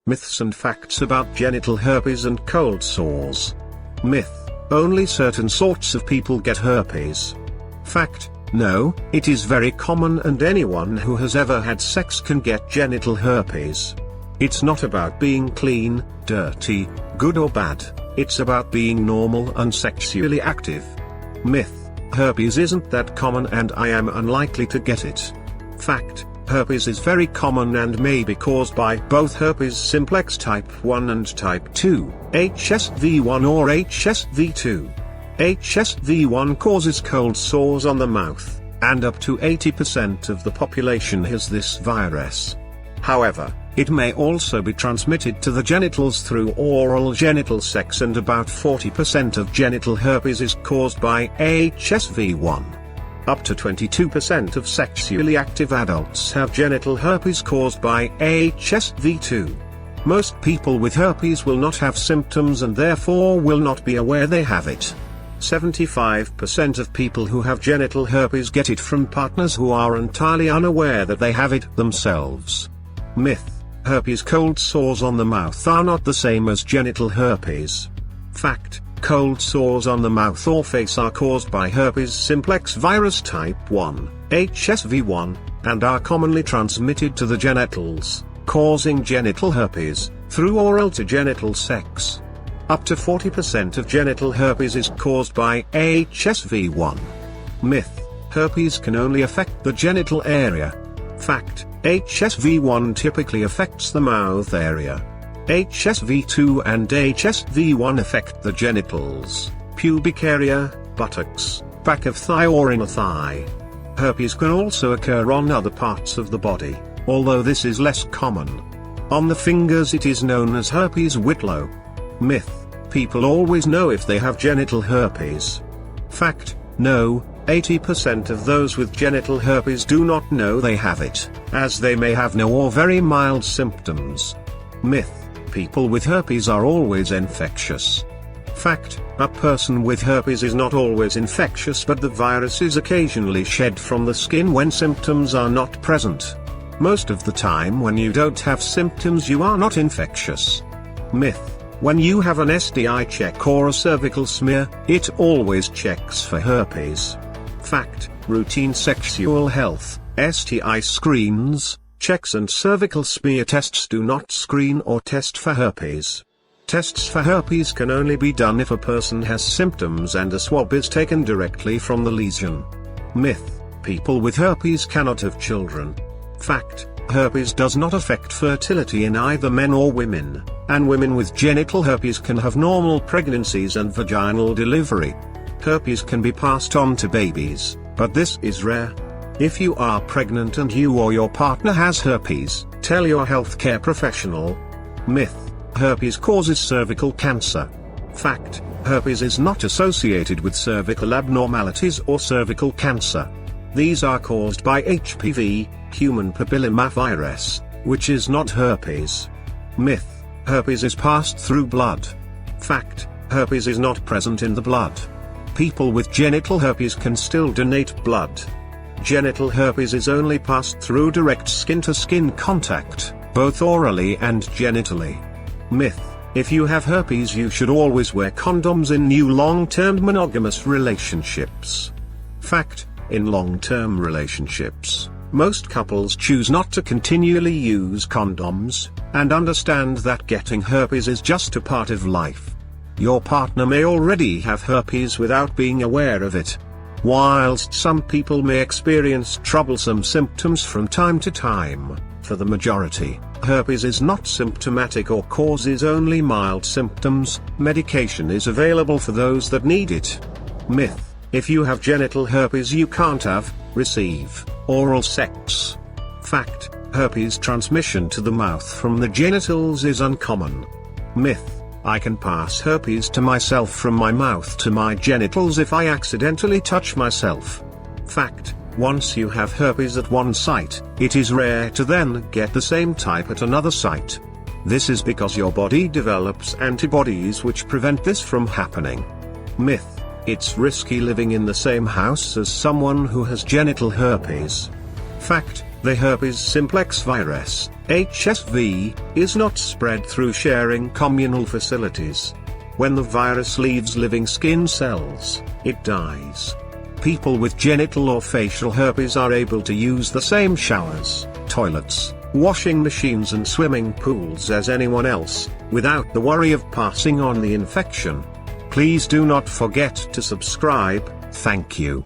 Myths and facts about genital herpes and cold sores. Myth: only certain sorts of people get herpes. Fact: no, it is very common and anyone who has ever had sex can get genital herpes. It's not about being clean, dirty, good or bad, it's about being normal and sexually active. Myth: herpes isn't that common and I am unlikely to get it. Fact: herpes is very common and may be caused by both herpes simplex type 1 and type 2, HSV-1 or HSV-2. HSV-1 causes cold sores on the mouth, and up to 80% of the population has this virus. However, it may also be transmitted to the genitals through oral genital sex, and about 40% of genital herpes is caused by HSV-1. Up to 22% of sexually active adults have genital herpes caused by HSV-2. Most people with herpes will not have symptoms and therefore will not be aware they have it. 75% of people who have genital herpes get it from partners who are entirely unaware that they have it themselves. Myth: herpes cold sores on the mouth are not the same as genital herpes. Fact: cold sores on the mouth or face are caused by herpes simplex virus type 1, HSV-1, and are commonly transmitted to the genitals, causing genital herpes, through oral to genital sex. Up to 40% of genital herpes is caused by HSV-1. Myth: herpes can only affect the genital area. Fact: HSV-1 typically affects the mouth area. HSV-2 and HSV-1 affect the genitals, pubic area, buttocks, back of thigh or inner thigh. Herpes can also occur on other parts of the body, although this is less common. On the fingers it is known as herpes Whitlow. Myth: people always know if they have genital herpes. Fact: no, 80% of those with genital herpes do not know they have it, as they may have no or very mild symptoms. Myth: people with herpes are always infectious. Fact: a person with herpes is not always infectious, but the virus is occasionally shed from the skin when symptoms are not present. Most of the time when you don't have symptoms you are not infectious. Myth: when you have an STI check or a cervical smear, it always checks for herpes. Fact: routine sexual health, STI screens, checks and cervical smear tests do not screen or test for herpes. Tests for herpes can only be done if a person has symptoms and a swab is taken directly from the lesion. Myth: people with herpes cannot have children. Fact: herpes does not affect fertility in either men or women, and women with genital herpes can have normal pregnancies and vaginal delivery. Herpes can be passed on to babies, but this is rare. If you are pregnant and you or your partner has herpes, tell your healthcare professional. Myth: herpes causes cervical cancer. Fact: herpes is not associated with cervical abnormalities or cervical cancer. These are caused by HPV, human papillomavirus, which is not herpes. Myth: herpes is passed through blood. Fact: herpes is not present in the blood. People with genital herpes can still donate blood. Genital herpes is only passed through direct skin-to-skin contact, both orally and genitally. Myth: if you have herpes you should always wear condoms in new long-term monogamous relationships. Fact: in long-term relationships, most couples choose not to continually use condoms, and understand that getting herpes is just a part of life. Your partner may already have herpes without being aware of it. Whilst some people may experience troublesome symptoms from time to time, for the majority, herpes is not symptomatic or causes only mild symptoms. Medication is available for those that need it. Myth: if you have genital herpes you can't have, receive, oral sex. Fact: herpes transmission to the mouth from the genitals is uncommon. Myth: I can pass herpes to myself from my mouth to my genitals if I accidentally touch myself. Fact: once you have herpes at one site, it is rare to then get the same type at another site. This is because your body develops antibodies which prevent this from happening. Myth: it's risky living in the same house as someone who has genital herpes. Fact: The herpes simplex virus, HSV, is not spread through sharing communal facilities. When the virus leaves living skin cells, it dies. People with genital or facial herpes are able to use the same showers, toilets, washing machines and swimming pools as anyone else, without the worry of passing on the infection. Please do not forget to subscribe. Thank you.